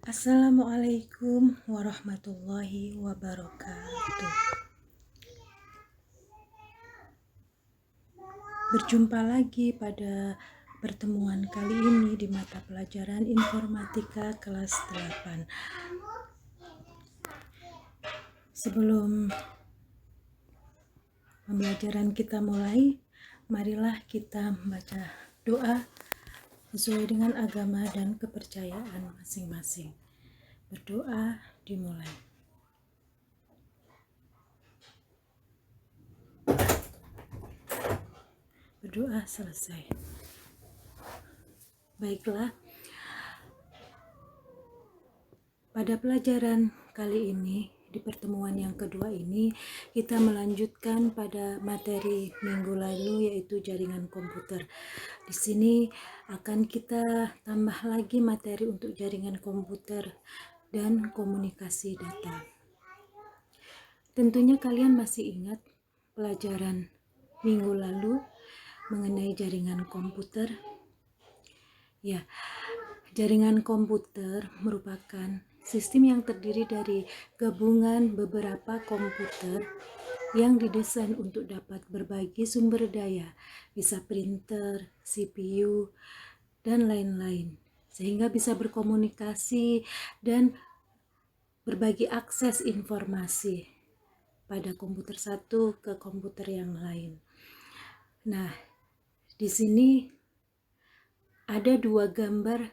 Assalamualaikum warahmatullahi wabarakatuh. Berjumpa lagi pada pertemuan kali ini di mata pelajaran informatika kelas 8. Sebelum pembelajaran kita mulai, marilah kita membaca doa sesuai dengan agama dan kepercayaan masing-masing. Berdoa dimulai. Berdoa selesai. Baiklah, pada pelajaran kali ini, di pertemuan yang kedua ini, kita melanjutkan pada materi minggu lalu, yaitu jaringan komputer. Di sini akan kita tambah lagi materi untuk jaringan komputer dan komunikasi data. Tentunya kalian masih ingat pelajaran minggu lalu mengenai jaringan komputer. Ya, jaringan komputer merupakan sistem yang terdiri dari gabungan beberapa komputer yang didesain untuk dapat berbagi sumber daya, bisa printer, CPU, dan lain-lain, sehingga bisa berkomunikasi dan berbagi akses informasi pada komputer satu ke komputer yang lain. Nah, di sini ada dua gambar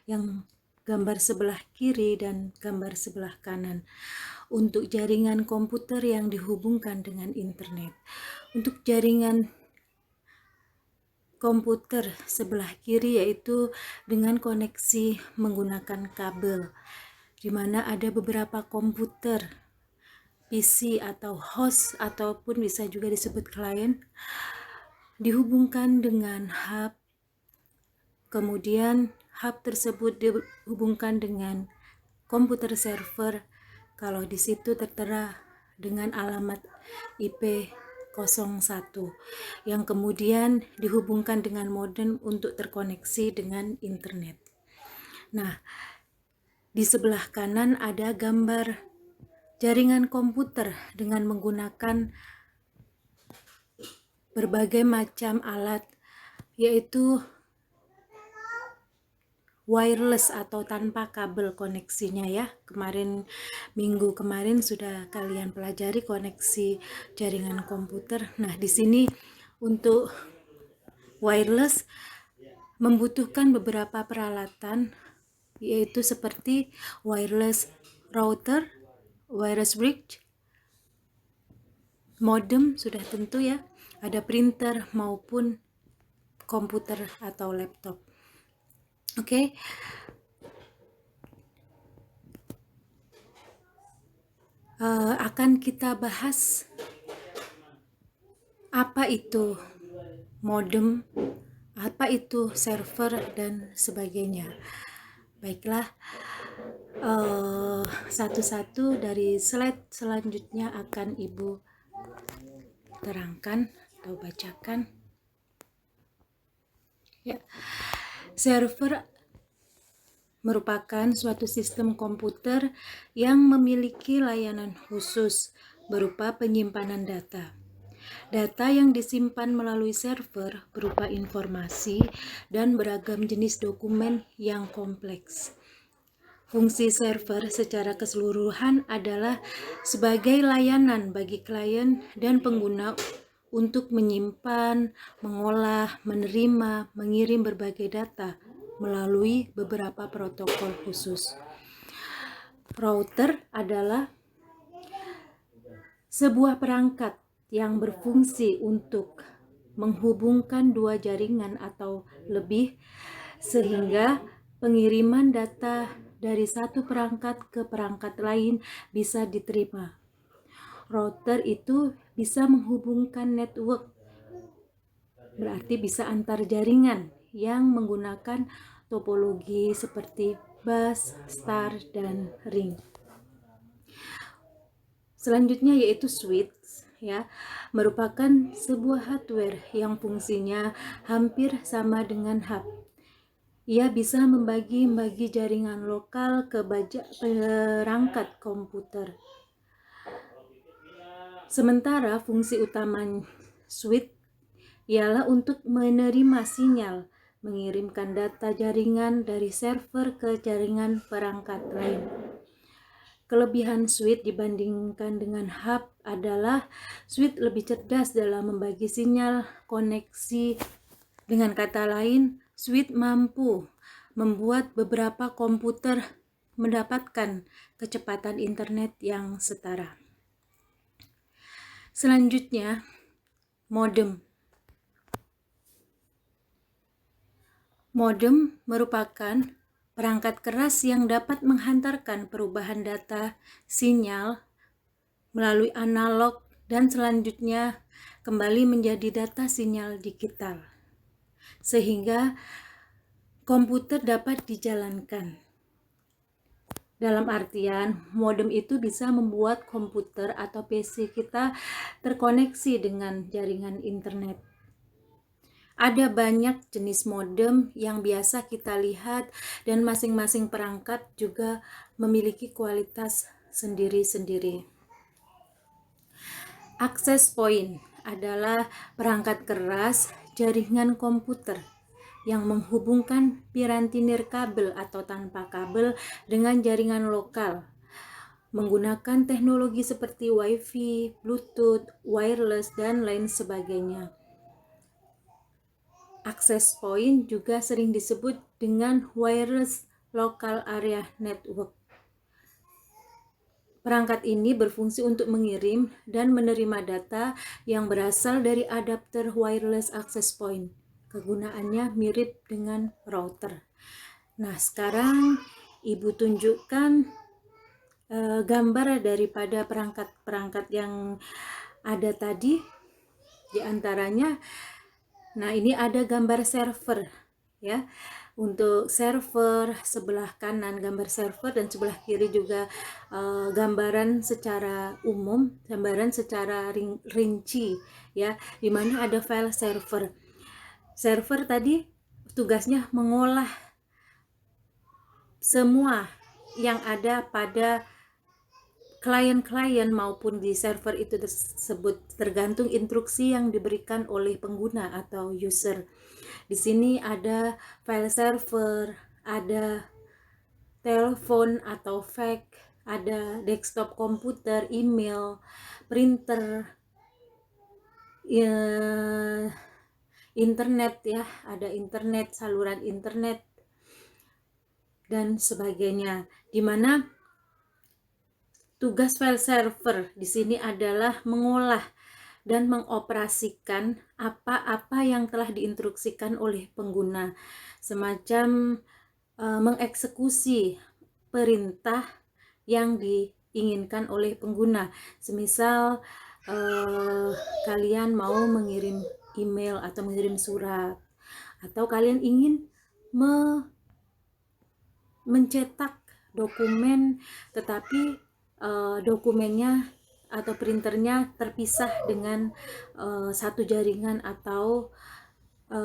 yang gambar sebelah kiri dan gambar sebelah kanan untuk jaringan komputer yang dihubungkan dengan internet. Untuk jaringan komputer sebelah kiri yaitu dengan koneksi menggunakan kabel, di mana ada beberapa komputer PC atau host ataupun bisa juga disebut klien dihubungkan dengan hub. Kemudian hub tersebut dihubungkan dengan komputer server, kalau di situ tertera dengan alamat IP 01 yang kemudian dihubungkan dengan modem untuk terkoneksi dengan internet. Nah, di sebelah kanan ada gambar jaringan komputer dengan menggunakan berbagai macam alat, yaitu wireless atau tanpa kabel koneksinya ya. Minggu kemarin sudah kalian pelajari koneksi jaringan komputer. Nah, di sini untuk wireless membutuhkan beberapa peralatan, yaitu seperti wireless router, wireless bridge, modem sudah tentu ya, ada printer maupun komputer atau laptop. Oke. Akan kita bahas apa itu modem, apa itu server, dan sebagainya. Baiklah, satu-satu dari slide selanjutnya akan Ibu terangkan atau bacakan. Ya, server merupakan suatu sistem komputer yang memiliki layanan khusus berupa penyimpanan data. Data yang disimpan melalui server berupa informasi dan beragam jenis dokumen yang kompleks. Fungsi server secara keseluruhan adalah sebagai layanan bagi klien dan pengguna untuk menyimpan, mengolah, menerima, mengirim berbagai data melalui beberapa protokol khusus. Router adalah sebuah perangkat yang berfungsi untuk menghubungkan dua jaringan atau lebih sehingga pengiriman data dari satu perangkat ke perangkat lain bisa diterima. Router itu bisa menghubungkan network, berarti bisa antar jaringan yang menggunakan topologi seperti bus, star, dan ring. Selanjutnya yaitu switch, ya, merupakan sebuah hardware yang fungsinya hampir sama dengan hub. Ia bisa membagi jaringan lokal ke perangkat komputer. Sementara fungsi utama switch ialah untuk menerima sinyal, mengirimkan data jaringan dari server ke jaringan perangkat lain. Kelebihan switch dibandingkan dengan hub adalah switch lebih cerdas dalam membagi sinyal koneksi. Dengan kata lain, switch mampu membuat beberapa komputer mendapatkan kecepatan internet yang setara. Selanjutnya, modem. Modem merupakan perangkat keras yang dapat menghantarkan perubahan data sinyal melalui analog dan selanjutnya kembali menjadi data sinyal digital, sehingga komputer dapat dijalankan. Dalam artian, modem itu bisa membuat komputer atau PC kita terkoneksi dengan jaringan internet. Ada banyak jenis modem yang biasa kita lihat dan masing-masing perangkat juga memiliki kualitas sendiri-sendiri. Access point adalah perangkat keras jaringan komputer yang menghubungkan piranti nirkabel atau tanpa kabel dengan jaringan lokal menggunakan teknologi seperti Wi-Fi, Bluetooth, wireless, dan lain sebagainya. Access point juga sering disebut dengan wireless local area network. Perangkat ini berfungsi untuk mengirim dan menerima data yang berasal dari adapter wireless access point. Kegunaannya mirip dengan router. Nah, sekarang Ibu tunjukkan gambar daripada perangkat-perangkat yang ada tadi. Di antaranya, nah ini ada gambar server ya. Untuk server sebelah kanan gambar server dan sebelah kiri juga gambaran secara umum, gambaran secara rinci ya, di mana ada file server. Server tadi tugasnya mengolah semua yang ada pada klien-klien maupun di server itu tersebut, tergantung instruksi yang diberikan oleh pengguna atau user. Di sini ada file server, ada telepon atau fax, ada desktop komputer, email, printer, ya, internet ya, ada internet, saluran internet dan sebagainya. Dimana tugas file server di sini adalah mengolah dan mengoperasikan apa-apa yang telah diinstruksikan oleh pengguna, semacam mengeksekusi perintah yang diinginkan oleh pengguna. Semisal kalian mau mengirim email atau mengirim surat, atau kalian ingin mencetak dokumen tetapi dokumennya atau printernya terpisah dengan satu jaringan atau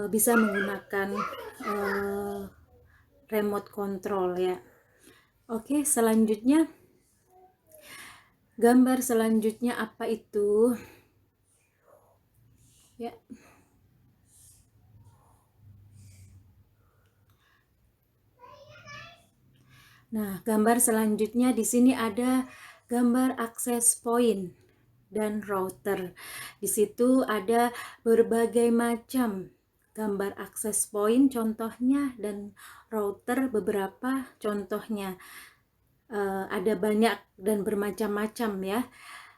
bisa menggunakan remote control ya. Oke, selanjutnya gambar selanjutnya apa itu? Ya. Nah, gambar selanjutnya di sini ada gambar access point dan router. Di situ ada berbagai macam gambar access point contohnya dan router beberapa contohnya. Ada banyak dan bermacam-macam ya.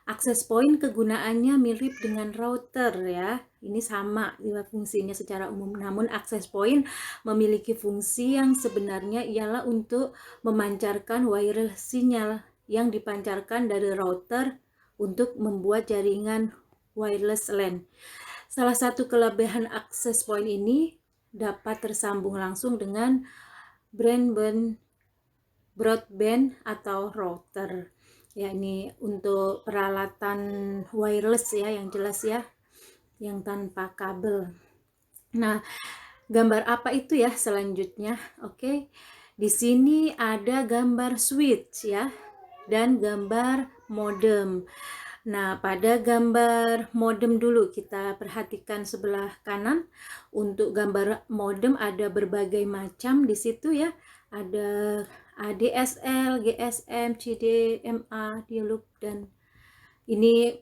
Access point kegunaannya mirip dengan router ya. Ini sama fungsinya secara umum. Namun access point memiliki fungsi yang sebenarnya ialah untuk memancarkan wireless sinyal yang dipancarkan dari router untuk membuat jaringan wireless LAN. Salah satu kelebihan access point ini dapat tersambung langsung dengan broadband atau router. Ya, ini untuk peralatan wireless ya, yang jelas ya, yang tanpa kabel. Nah, Gambar apa itu ya selanjutnya? Oke. Di sini ada gambar switch ya dan gambar modem. Nah, pada gambar modem dulu kita perhatikan sebelah kanan. Untuk gambar modem ada berbagai macam di situ ya. Ada ADSL, GSM, CDMA, dial-up, dan ini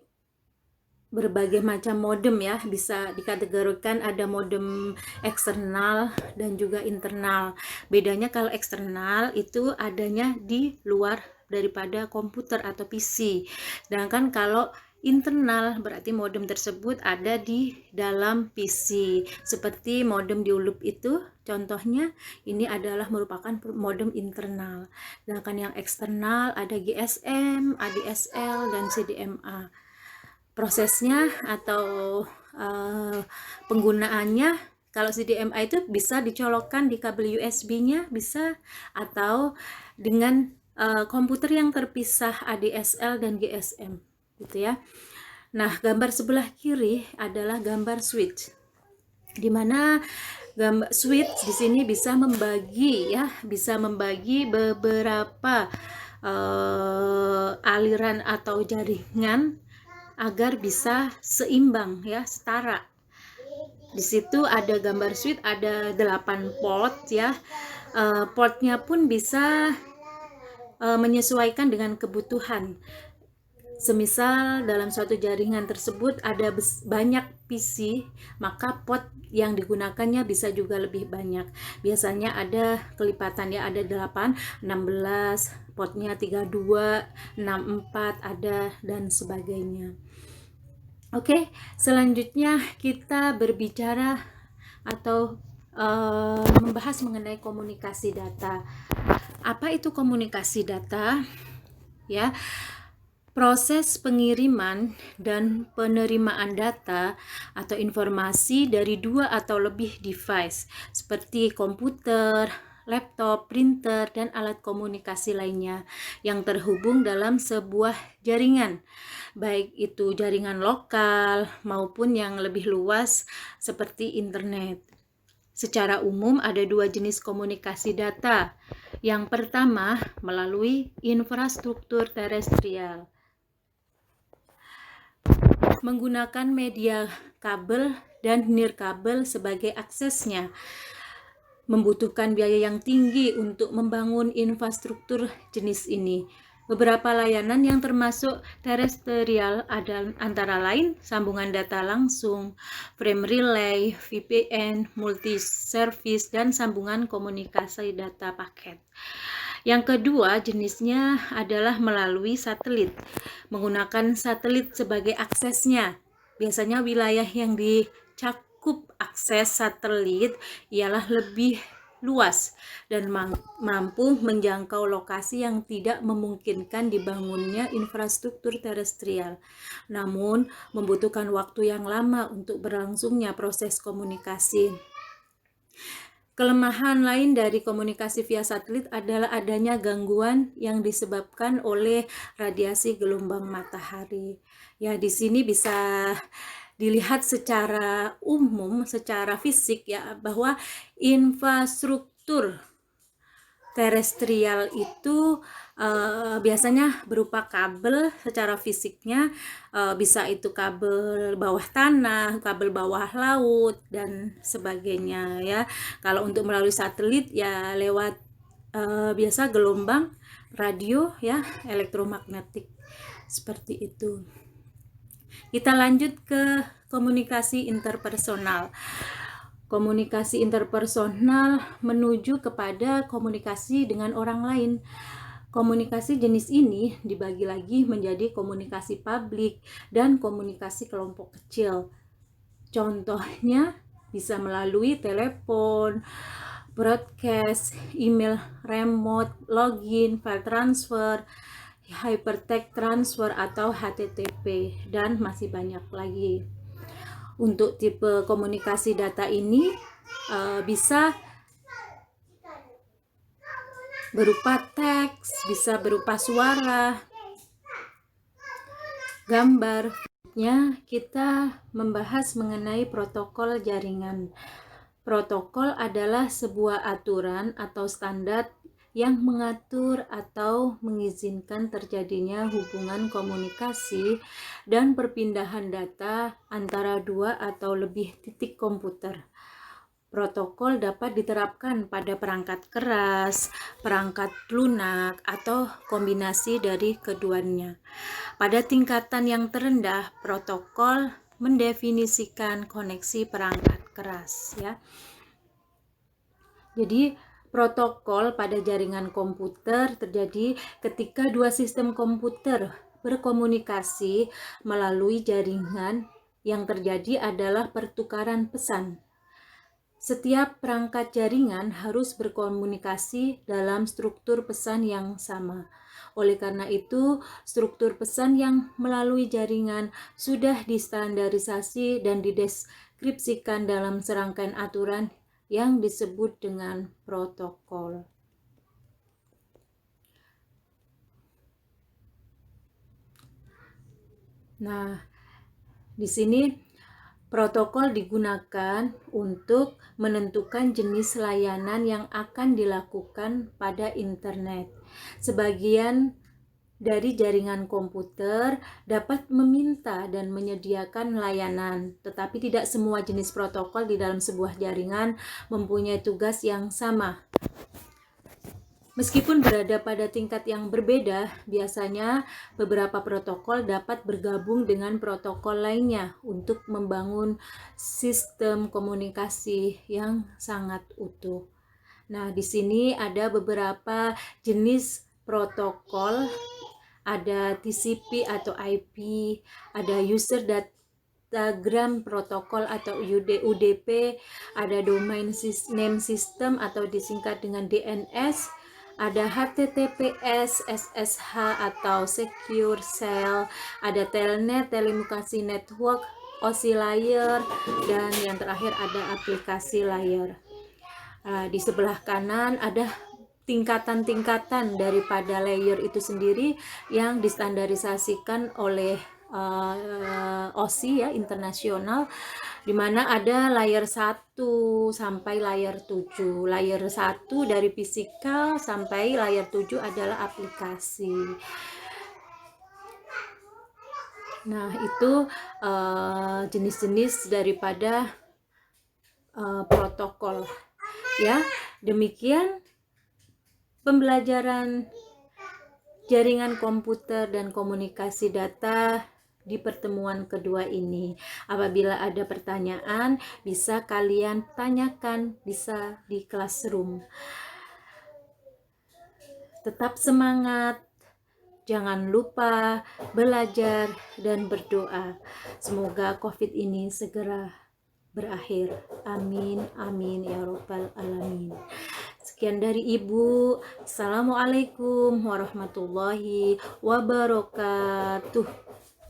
berbagai macam modem ya, bisa dikategorikan ada modem eksternal dan juga internal. Bedanya kalau eksternal itu adanya di luar daripada komputer atau PC, sedangkan kalau internal berarti modem tersebut ada di dalam PC, seperti modem dial-up itu contohnya ini adalah merupakan modem internal. Sedangkan yang eksternal ada GSM, ADSL, dan CDMA. Prosesnya atau penggunaannya, kalau CDMA itu bisa dicolokkan di kabel USB-nya bisa, atau dengan komputer yang terpisah ADSL dan GSM gitu ya. Nah, gambar sebelah kiri adalah gambar switch, di mana gambar switch di sini bisa membagi ya, bisa membagi beberapa aliran atau jaringan agar bisa seimbang ya, setara. Di situ ada gambar switch, ada 8 port ya. Portnya pun bisa menyesuaikan dengan kebutuhan. Semisal dalam suatu jaringan tersebut ada banyak PC, maka port yang digunakannya bisa juga lebih banyak. Biasanya ada kelipatan ya, ada 8, 16, portnya 32, 64 ada, dan sebagainya. Oke, selanjutnya kita berbicara atau membahas mengenai komunikasi data. Apa itu komunikasi data? Ya, proses pengiriman dan penerimaan data atau informasi dari dua atau lebih device seperti komputer, laptop, printer, dan alat komunikasi lainnya yang terhubung dalam sebuah jaringan, baik itu jaringan lokal maupun yang lebih luas seperti internet. Secara umum ada dua jenis komunikasi data. Yang pertama melalui infrastruktur terestrial, menggunakan media kabel dan nirkabel sebagai aksesnya. Membutuhkan biaya yang tinggi untuk membangun infrastruktur jenis ini. Beberapa layanan yang termasuk terestrial ada antara lain sambungan data langsung, frame relay, VPN, multi-service, dan sambungan komunikasi data paket. Yang kedua jenisnya adalah melalui satelit, menggunakan satelit sebagai aksesnya. Biasanya wilayah yang dicakup akses satelit ialah lebih luas dan mampu menjangkau lokasi yang tidak memungkinkan dibangunnya infrastruktur terestrial, namun membutuhkan waktu yang lama untuk berlangsungnya proses komunikasi. Kelemahan lain dari komunikasi via satelit adalah adanya gangguan yang disebabkan oleh radiasi gelombang matahari. Ya, di sini bisa dilihat secara umum, secara fisik ya, bahwa infrastruktur terestrial itu biasanya berupa kabel secara fisiknya, bisa itu kabel bawah tanah, kabel bawah laut, dan sebagainya ya. Kalau untuk melalui satelit ya lewat biasa gelombang radio ya, elektromagnetik, seperti itu. Kita lanjut ke komunikasi interpersonal. Komunikasi interpersonal menuju kepada komunikasi dengan orang lain. Komunikasi jenis ini dibagi lagi menjadi komunikasi publik dan komunikasi kelompok kecil. Contohnya bisa melalui telepon, broadcast, email remote, login, file transfer, hypertext transfer atau HTTP, dan masih banyak lagi. Untuk tipe komunikasi data ini bisa berupa teks, bisa berupa suara, gambar. Kita membahas mengenai protokol jaringan. Protokol adalah sebuah aturan atau standar yang mengatur atau mengizinkan terjadinya hubungan komunikasi dan perpindahan data antara dua atau lebih titik komputer. Protokol dapat diterapkan pada perangkat keras, perangkat lunak, atau kombinasi dari keduanya. Pada tingkatan yang terendah, protokol mendefinisikan koneksi perangkat keras, ya. Jadi protokol pada jaringan komputer terjadi ketika dua sistem komputer berkomunikasi melalui jaringan. Yang terjadi adalah pertukaran pesan. Setiap perangkat jaringan harus berkomunikasi dalam struktur pesan yang sama. Oleh karena itu, struktur pesan yang melalui jaringan sudah distandarisasi dan dideskripsikan dalam serangkaian aturan yang disebut dengan protokol. Nah, di sini protokol digunakan untuk menentukan jenis layanan yang akan dilakukan pada internet. Sebagian dari jaringan komputer dapat meminta dan menyediakan layanan, tetapi tidak semua jenis protokol di dalam sebuah jaringan mempunyai tugas yang sama. Meskipun berada pada tingkat yang berbeda, biasanya beberapa protokol dapat bergabung dengan protokol lainnya untuk membangun sistem komunikasi yang sangat utuh. Nah, di sini ada beberapa jenis protokol, ada TCP atau IP, ada user datagram protokol atau UDP, ada domain name system atau disingkat dengan DNS, ada HTTPS, SSH atau Secure Shell, ada Telnet, Telekomunikasi Network, OSI Layer, dan yang terakhir ada aplikasi layer. Di sebelah kanan ada tingkatan-tingkatan daripada layer itu sendiri yang distandarisasikan oleh OSI ya, internasional, di mana ada layer 1 sampai layer 7. Layer 1 dari fisikal sampai layer 7 adalah aplikasi. Nah, itu jenis-jenis daripada protokol. Ya, demikian pembelajaran jaringan komputer dan komunikasi data di pertemuan kedua ini. Apabila ada pertanyaan, bisa kalian tanyakan, bisa di classroom. Tetap semangat, jangan lupa belajar dan berdoa. Semoga COVID ini segera berakhir. Amin, amin ya rabbal alamin. Sekian dari Ibu. Assalamualaikum warahmatullahi wabarakatuh.